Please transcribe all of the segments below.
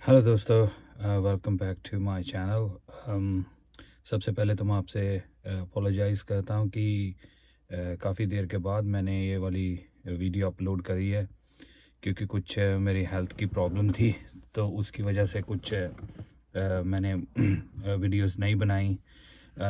Hello दोस्तों, welcome back to my channel. सबसे पहले तो मैं आपसे अपोलोजाइज़ करता हूँ कि काफ़ी देर के बाद मैंने ये वाली वीडियो अपलोड करी है, क्योंकि कुछ मेरी हेल्थ की प्रॉब्लम थी, तो उसकी वजह से कुछ मैंने वीडियोस नहीं बनाई।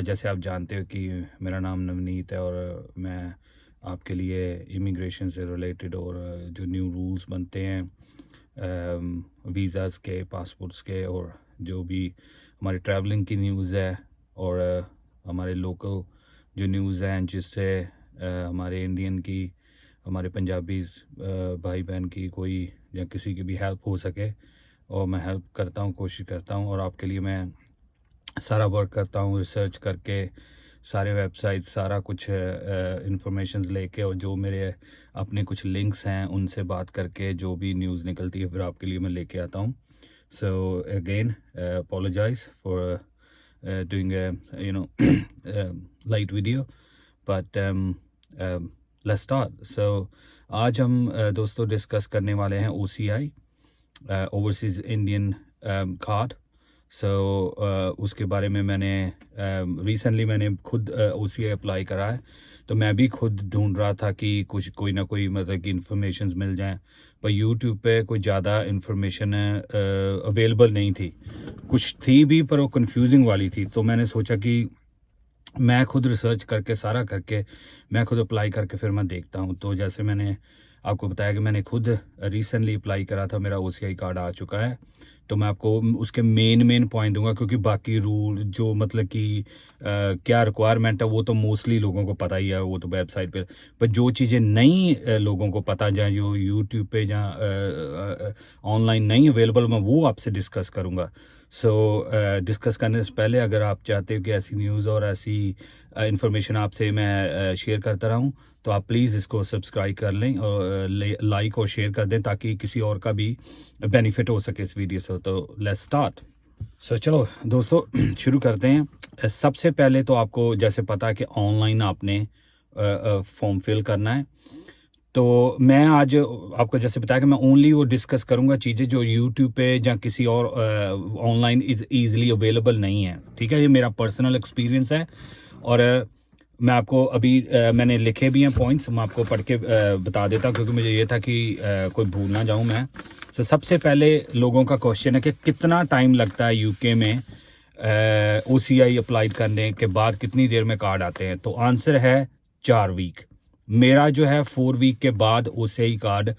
जैसे आप जानते हो कि मेरा नाम नवनीत है और मैं आपके लिए इमिग्रेशन से रिलेटेड और जो न्यू रूल्स बनते हैं वीज़ाज़ के, पासपोर्ट्स के, और जो भी हमारी ट्रैवलिंग की न्यूज़ है और हमारे लोकल जो न्यूज़ हैं जिससे हमारे इंडियन की, हमारे पंजाबी भाई बहन की कोई या किसी की भी हेल्प हो सके, और मैं हेल्प करता हूँ, कोशिश करता हूँ, और आपके लिए मैं सारा वर्क करता हूँ रिसर्च करके, सारे वेबसाइट सारा कुछ इंफॉर्मेशन लेके, और जो मेरे अपने कुछ लिंक्स हैं उनसे बात करके जो भी न्यूज़ निकलती है फिर आपके लिए मैं लेके आता हूँ। So again apologise for doing light video, but let's start. So आज हम दोस्तों डिस्कस करने वाले हैं OCI, overseas Indian card. So उसके बारे में मैंने रिसेंटली मैंने खुद OCI अप्लाई करा है, तो मैं भी खुद ढूंढ रहा था कि कुछ कोई ना कोई मतलब कि इन्फॉर्मेशन मिल जाए, पर यूट्यूब पे कोई ज़्यादा इन्फॉर्मेशन अवेलेबल नहीं थी। कुछ थी भी पर वो कंफ्यूजिंग वाली थी, तो मैंने सोचा कि मैं खुद रिसर्च करके सारा करके मैं खुद अप्लाई करके फिर मैं देखता हूँ। तो जैसे मैंने आपको बताया कि मैंने खुद रिसेंटली अप्लाई करा था, मेरा OCI कार्ड आ चुका है। तो मैं आपको उसके मेन पॉइंट दूंगा, क्योंकि बाकी रूल जो मतलब कि क्या रिक्वायरमेंट है वो तो मोस्टली लोगों को पता ही है, वो तो वेबसाइट पे। पर जो चीज़ें नई लोगों को पता जाए, जो यूट्यूब पे या ऑनलाइन नहीं अवेलेबल, मैं वो आपसे डिस्कस करूँगा। सो डिस्कस करने से पहले अगर आप चाहते हो कि ऐसी न्यूज़ और ऐसी इंफॉर्मेशन आपसे मैं शेयर करता रहूं, तो आप प्लीज़ इसको सब्सक्राइब कर लें और लाइक और शेयर कर दें, ताकि किसी और का भी बेनिफिट हो सके इस वीडियो से। तो लेट्स स्टार्ट। सो चलो दोस्तों शुरू करते हैं। सबसे पहले तो आपको जैसे पता है कि ऑनलाइन आपने फॉर्म फिल करना है। तो मैं आज आपको जैसे बताया कि मैं ओनली वो डिस्कस करूंगा चीज़ें जो यूट्यूब पे या किसी और ऑनलाइन ईजिली अवेलेबल नहीं है। ठीक है, ये मेरा पर्सनल एक्सपीरियंस है, और मैं आपको अभी मैंने लिखे भी हैं पॉइंट्स, मैं आपको पढ़ के बता देता हूँ, क्योंकि मुझे ये था कि कोई भूल ना जाऊँ मैं। तो सबसे पहले लोगों का क्वेश्चन है कि कितना टाइम लगता है यूके में OCI अप्लाई करने के बाद, कितनी देर में कार्ड आते हैं। तो आंसर है 4 वीक। मेरा जो है 4 वीक के बाद OCI कार्ड,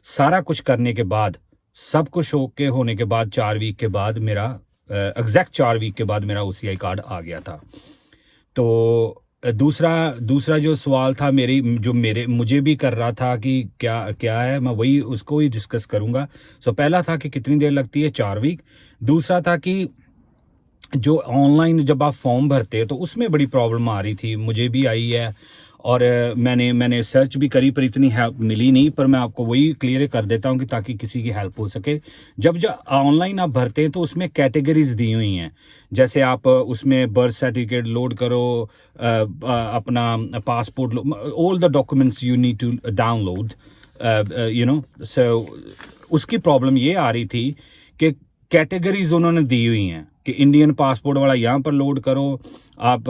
सारा कुछ करने के बाद, सब कुछ ओके होने के बाद 4 वीक के बाद मेरा एग्जैक्ट 4 वीक के बाद मेरा OCI कार्ड आ गया था। तो दूसरा दूसरा जो सवाल था मेरे मुझे भी कर रहा था कि क्या क्या है, मैं वही उसको ही डिस्कस करूंगा। सो पहला था कि कितनी देर लगती है, 4 वीक। दूसरा था कि जो ऑनलाइन जब आप फॉर्म भरते हैं तो उसमें बड़ी प्रॉब्लम आ रही थी, मुझे भी आई है, और मैंने सर्च भी करी पर इतनी हेल्प मिली नहीं। पर मैं आपको वही क्लियर कर देता हूँ कि ताकि किसी की हेल्प हो सके। जब ऑनलाइन आप भरते हैं तो उसमें कैटेगरीज दी हुई हैं, जैसे आप उसमें बर्थ सर्टिफिकेट लोड करो, अपना passport, all the documents you need to download, so उसकी प्रॉब्लम ये आ रही थी कि कैटेगरीज उन्होंने दी हुई हैं कि इंडियन पासपोर्ट वाला यहाँ पर लोड करो, आप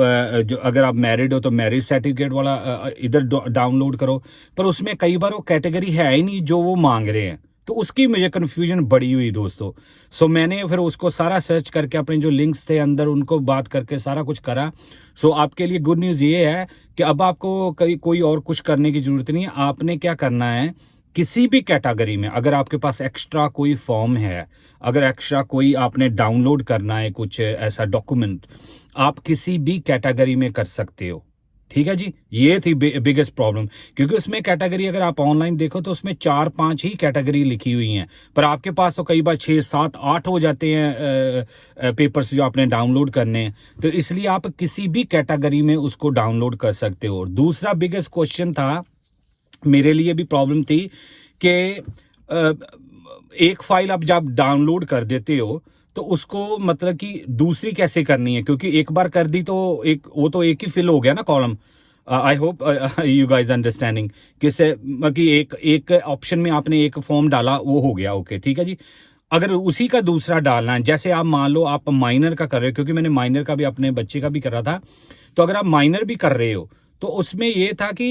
जो अगर आप मैरिड हो तो मैरिज सर्टिफिकेट वाला इधर डाउनलोड करो, पर उसमें कई बार वो कैटेगरी है ही नहीं जो वो मांग रहे हैं। तो उसकी मुझे कन्फ्यूजन बड़ी हुई दोस्तों। सो मैंने फिर उसको सारा सर्च करके अपने जो लिंक्स थे अंदर उनको बात करके सारा कुछ करा। सो आपके लिए गुड न्यूज़ ये है कि अब आपको कोई और कुछ करने की जरूरत नहीं है। आपने क्या करना है, किसी भी कैटेगरी में अगर आपके पास एक्स्ट्रा कोई फॉर्म है, अगर एक्स्ट्रा कोई आपने डाउनलोड करना है कुछ ऐसा डॉक्यूमेंट, आप किसी भी कैटेगरी में कर सकते हो। ठीक है जी, ये थी बिगेस्ट प्रॉब्लम, क्योंकि उसमें कैटेगरी अगर आप ऑनलाइन देखो तो उसमें 4-5 ही कैटेगरी लिखी हुई हैं, पर आपके पास तो कई बार 6-7-8 हो जाते हैं पेपर्स जो आपने डाउनलोड करने हैं। तो इसलिए आप किसी भी कैटेगरी में उसको डाउनलोड कर सकते हो। और दूसरा बिगेस्ट क्वेश्चन था, मेरे लिए भी प्रॉब्लम थी कि एक फाइल आप जब डाउनलोड कर देते हो तो उसको मतलब कि दूसरी कैसे करनी है, क्योंकि एक बार कर दी तो वो तो एक ही फिल हो गया ना column. I hope you guys understanding कि एक एक ऑप्शन में आपने एक फॉर्म डाला, वो हो गया ओके, ठीक है जी। अगर उसी का दूसरा डालना है, जैसे आप मान लो आप माइनर का कर रहे हो, क्योंकि मैंने माइनर का भी अपने बच्चे का भी कर रहा था, तो अगर आप माइनर भी कर रहे हो तो उसमें ये था कि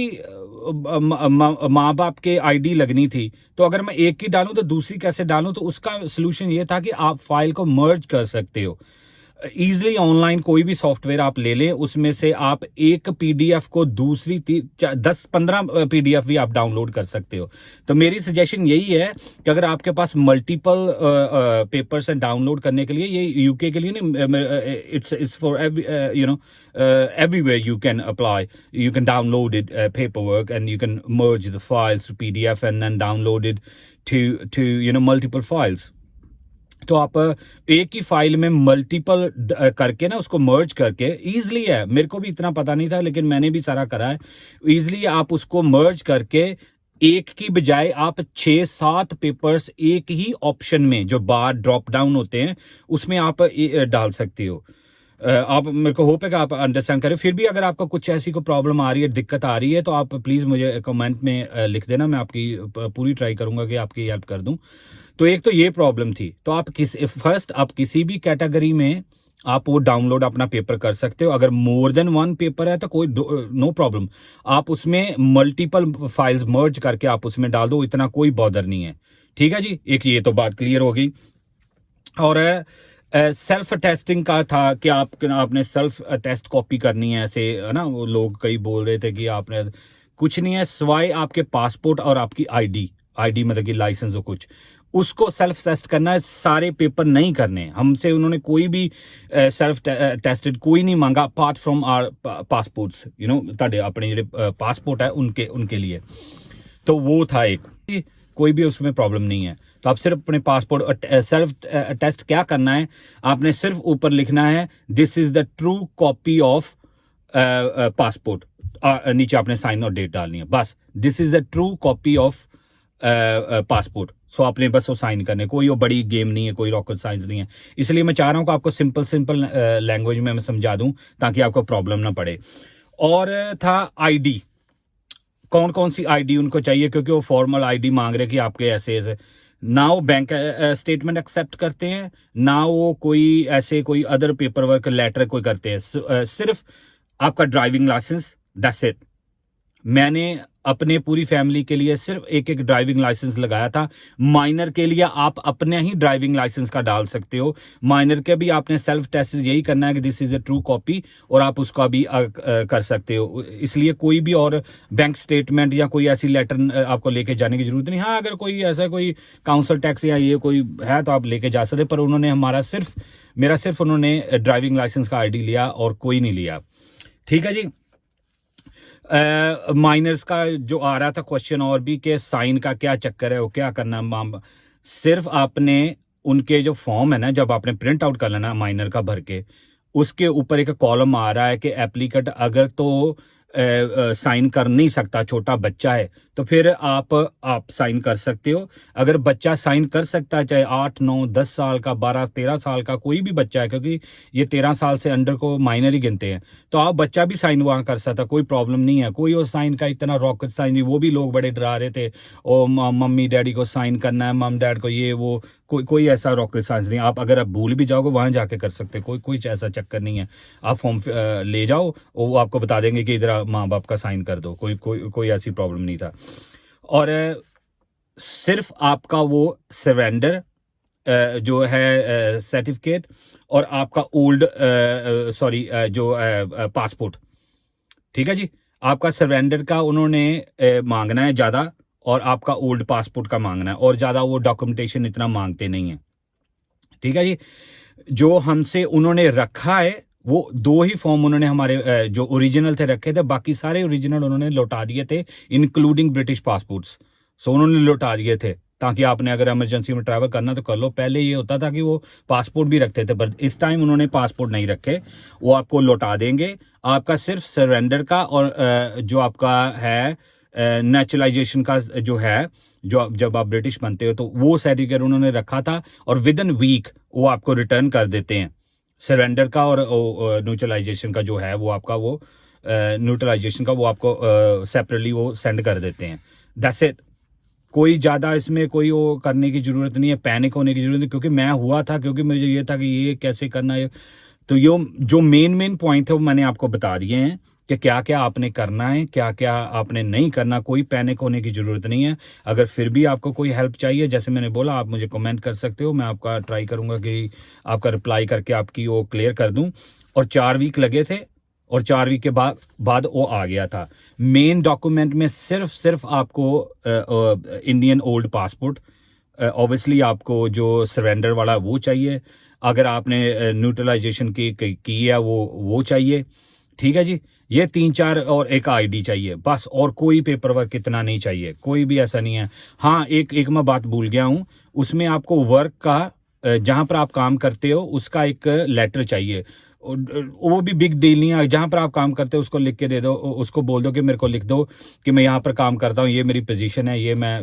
माँ बाप के आईडी लगनी थी, तो अगर मैं एक की डालूं तो दूसरी कैसे डालूं, तो उसका सोल्यूशन ये था कि आप फाइल को मर्ज कर सकते हो ईजिली। ऑनलाइन कोई भी सॉफ्टवेयर आप ले लें, उसमें से आप एक पीडीएफ को दूसरी 10-15 पीडीएफ भी आप डाउनलोड कर सकते हो। तो मेरी सजेशन यही है कि अगर आपके पास मल्टीपल पेपर्स हैं डाउनलोड करने के लिए, ये यूके के लिए नहीं, it's for you know everywhere you can apply, you can download it paperwork and you can merge the files to pdf and then download it to multiple files। तो आप एक ही फाइल में मल्टीपल करके ना उसको मर्ज करके, इजीली है, मेरे को भी इतना पता नहीं था लेकिन मैंने भी सारा करा है, इजीली आप उसको मर्ज करके एक की बजाय आप 6-7 पेपर्स एक ही ऑप्शन में जो बार ड्रॉप डाउन होते हैं उसमें आप डाल सकते हो। आप, मेरे को होप है कि आप अंडरस्टैंड करें। फिर भी अगर आपको कुछ ऐसी कोई प्रॉब्लम आ रही है, दिक्कत आ रही है, तो आप प्लीज़ मुझे कमेंट में लिख देना, मैं आपकी पूरी ट्राई करूंगा कि आपकी हेल्प कर दूं। तो एक तो ये प्रॉब्लम थी, तो आप आप किसी भी कैटेगरी में आप वो डाउनलोड अपना पेपर कर सकते हो। अगर मोर देन 1 पेपर है तो कोई नो प्रॉब्लम, आप उसमें मल्टीपल फाइल्स मर्ज करके आप उसमें डाल दो, इतना कोई बॉदर नहीं है। ठीक है जी, एक ये तो बात क्लियर हो गई। और सेल्फ टेस्टिंग का था कि आपने सेल्फ टेस्ट कॉपी करनी है, ऐसे है ना, वो लोग कई बोल रहे थे कि आपने कुछ नहीं है सिवाय आपके पासपोर्ट और आपकी आईडी मतलब कि लाइसेंस हो कुछ, उसको सेल्फ टेस्ट करना है, सारे पेपर नहीं करने। हमसे उन्होंने कोई भी सेल्फ टेस्टेड कोई नहीं मांगा अपार्ट फ्रॉम आर पासपोर्ट्स, ताड़े अपने जो पासपोर्ट है उनके लिए। तो वो था एक, कोई भी उसमें प्रॉब्लम नहीं है। तो आप सिर्फ अपने पासपोर्ट सेल्फ टेस्ट क्या करना है, आपने सिर्फ ऊपर लिखना है this is the true copy of passport, नीचे आपने साइन और डेट डालनी है, बस this is the true copy of passport. So आपने बस वो साइन करने, कोई वो बड़ी गेम नहीं है, कोई रॉकेट साइंस नहीं है। इसलिए मैं चाह रहा हूँ कि आपको सिंपल लैंग्वेज में मैं समझा दूं ताकि आपको प्रॉब्लम ना पड़े। और था आईडी, कौन कौन सी आईडी उनको चाहिए, क्योंकि वो फॉर्मल आईडी मांग रहे कि आपके ऐसे ना वो बैंक स्टेटमेंट एक्सेप्ट करते हैं, ना वो कोई ऐसे कोई अदर पेपर वर्क लेटर कोई करते हैं, सिर्फ आपका ड्राइविंग लाइसेंस, दैट्स इट। मैंने अपने पूरी फैमिली के लिए सिर्फ एक ड्राइविंग लाइसेंस लगाया था। माइनर के लिए आप अपने ही ड्राइविंग लाइसेंस का डाल सकते हो, माइनर के भी आपने सेल्फ टेस्ट यही करना है कि this is a true copy, और आप उसका भी कर सकते हो। इसलिए कोई भी और बैंक स्टेटमेंट या कोई ऐसी लेटर आपको लेके जाने की जरूरत नहीं। हाँ, अगर कोई ऐसा कोई काउंसिल टैक्स या ये कोई है तो आप लेके जा सकते, पर उन्होंने मेरा सिर्फ उन्होंने ड्राइविंग लाइसेंस का आईडी लिया और कोई नहीं लिया। ठीक है जी। माइनर्स का जो आ रहा था क्वेश्चन और भी कि साइन का क्या चक्कर है, वो क्या करना है, सिर्फ आपने उनके जो फॉर्म है ना, जब आपने प्रिंट आउट कर लेना माइनर का भर के, उसके ऊपर एक कॉलम आ रहा है कि एप्लीकेंट अगर तो साइन कर नहीं सकता, छोटा बच्चा है, तो फिर आप साइन कर सकते हो। अगर बच्चा साइन कर सकता है, चाहे 8, 9, 10 साल का, 12, 13 साल का कोई भी बच्चा है, क्योंकि ये 13 साल से अंडर को माइनर ही गिनते हैं, तो आप बच्चा भी साइन वहां कर सकता, कोई प्रॉब्लम नहीं है। कोई वो साइन का इतना रॉकेट साइन नहीं, वो भी लोग बड़े डरा रहे थे, ओ मम्मी डैडी को साइन करना है, मम डैड को ये वो, कोई ऐसा रॉकेट साइंस नहीं। आप अगर आप भूल भी जाओगे वहां जाके कर सकते, कोई ऐसा चक्कर नहीं है। आप फॉर्म ले जाओ, वो आपको बता देंगे कि इधर माँ बाप का साइन कर दो, कोई ऐसी प्रॉब्लम नहीं था। और सिर्फ आपका वो सरेंडर जो है सर्टिफिकेट, और आपका ओल्ड जो पासपोर्ट, ठीक है जी, आपका सरेंडर का उन्होंने मांगना है ज़्यादा, और आपका ओल्ड पासपोर्ट का मांगना है, और ज़्यादा वो डॉक्यूमेंटेशन इतना मांगते नहीं है। ठीक है जी। जो हमसे उन्होंने रखा है वो 2 ही फॉर्म उन्होंने हमारे जो ओरिजिनल थे रखे थे, बाकी सारे ओरिजिनल उन्होंने लौटा दिए थे, इंक्लूडिंग ब्रिटिश पासपोर्ट्स। सो उन्होंने लौटा दिए थे ताकि आपने अगर इमरजेंसी में ट्रैवल करना तो कर लो। पहले ये होता था कि वो पासपोर्ट भी रखते थे, पर इस टाइम उन्होंने पासपोर्ट नहीं रखे, वो आपको लौटा देंगे। आपका सिर्फ सरेंडर का और जो आपका है नेचुरलाइजेशन का जो है, जो जब आप ब्रिटिश बनते हो तो वो सर्टिफिकेट उन्होंने रखा था, और विद इन वीक वो आपको रिटर्न कर देते हैं। सरेंडर का और न्यूट्रलाइजेशन का जो है वो आपका वो न्यूट्रलाइजेशन का वो आपको सेपरेटली वो सेंड कर देते हैं। दैट्स इट, कोई ज़्यादा इसमें कोई वो करने की ज़रूरत नहीं है, पैनिक होने की ज़रूरत नहीं, क्योंकि मैं हुआ था, क्योंकि मुझे ये था कि ये कैसे करना है। तो यो जो मेन पॉइंट है वो मैंने आपको बता दिए हैं कि क्या क्या आपने करना है, क्या क्या आपने नहीं करना। कोई पैनिक होने की ज़रूरत नहीं है। अगर फिर भी आपको कोई हेल्प चाहिए, जैसे मैंने बोला, आप मुझे कमेंट कर सकते हो, मैं आपका ट्राई करूँगा कि आपका रिप्लाई करके आपकी वो क्लियर कर दूँ। और 4 वीक लगे थे, और 4 वीक के बाद वो आ गया था। मेन डॉक्यूमेंट में सिर्फ आपको इंडियन ओल्ड पासपोर्ट, ऑब्वियसली आपको जो सरेंडर वाला वो चाहिए। अगर आपने न्यूट्रलाइजेशन की है वो चाहिए, ठीक है जी। ये 3-4 और एक आईडी चाहिए बस, और कोई पेपर वर्क इतना नहीं चाहिए, कोई भी ऐसा नहीं है। हाँ, एक मैं बात भूल गया हूँ, उसमें आपको वर्क का जहाँ पर आप काम करते हो उसका एक लेटर चाहिए। वो भी बिग डील नहीं है, जहाँ पर आप काम करते हो उसको लिख के दे दो, उसको बोल दो कि मेरे को लिख दो कि मैं यहाँ पर काम करता हूँ, ये मेरी पोजीशन है, ये मैं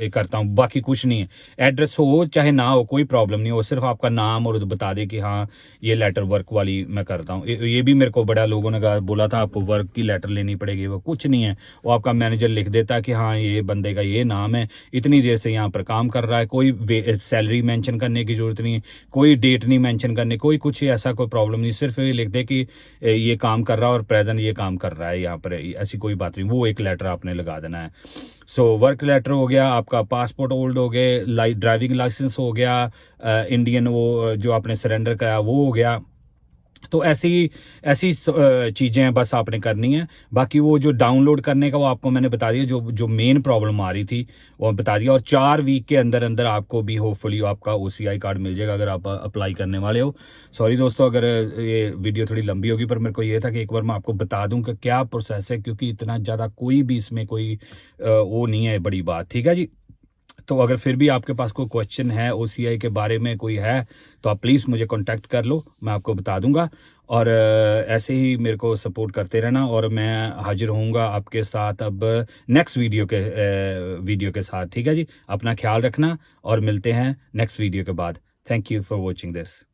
ये करता हूँ, बाकी कुछ नहीं है। एड्रेस हो चाहे ना हो कोई प्रॉब्लम नहीं हो, सिर्फ आपका नाम और बता दे कि हाँ ये लेटर वर्क वाली मैं करता हूँ। ये भी मेरे को बड़ा लोगों ने बोला था आपको वर्क की लेटर लेनी पड़ेगी, वो कुछ नहीं है। वो आपका मैनेजर लिख देता है कि हाँ ये बंदे का ये नाम है, इतनी देर से यहाँ पर काम कर रहा है, कोई सैलरी मेंशन करने की जरूरत नहीं है, कोई डेट नहीं मेंशन करने, कोई कुछ ऐसा कोई प्रॉब्लम नहीं। सिर्फ ये लिख दे कि ये काम कर रहा है और प्रेजेंट ये काम कर रहा है यहाँ पर, ऐसी कोई बात नहीं। वो एक लेटर आपने लगा देना है। सो वर्क लेटर हो गया, आपका पासपोर्ट ओल्ड हो गए, ड्राइविंग लाइसेंस हो गया, इंडियन वो जो आपने सरेंडर कराया वो हो गया। तो ऐसी ऐसी चीज़ें हैं बस आपने करनी है। बाकी वो जो डाउनलोड करने का वो आपको मैंने बता दिया, जो मेन प्रॉब्लम आ रही थी वो बता दिया। और 4 वीक के अंदर अंदर आपको भी होपफुली आपका OCI कार्ड मिल जाएगा अगर आप अप्लाई करने वाले हो। सॉरी दोस्तों अगर ये वीडियो थोड़ी लंबी होगी, पर मेरे को ये था कि एक बार मैं आपको बता दूं कि क्या प्रोसेस है, क्योंकि इतना ज़्यादा कोई भी इसमें कोई वो नहीं है बड़ी बात, ठीक है जी। तो अगर फिर भी आपके पास कोई क्वेश्चन है OCI के बारे में कोई है, तो आप प्लीज़ मुझे कांटेक्ट कर लो, मैं आपको बता दूंगा। और ऐसे ही मेरे को सपोर्ट करते रहना, और मैं हाजिर होऊंगा आपके साथ अब नेक्स्ट वीडियो के साथ, ठीक है जी। अपना ख्याल रखना और मिलते हैं नेक्स्ट वीडियो के बाद। Thank you for watching this.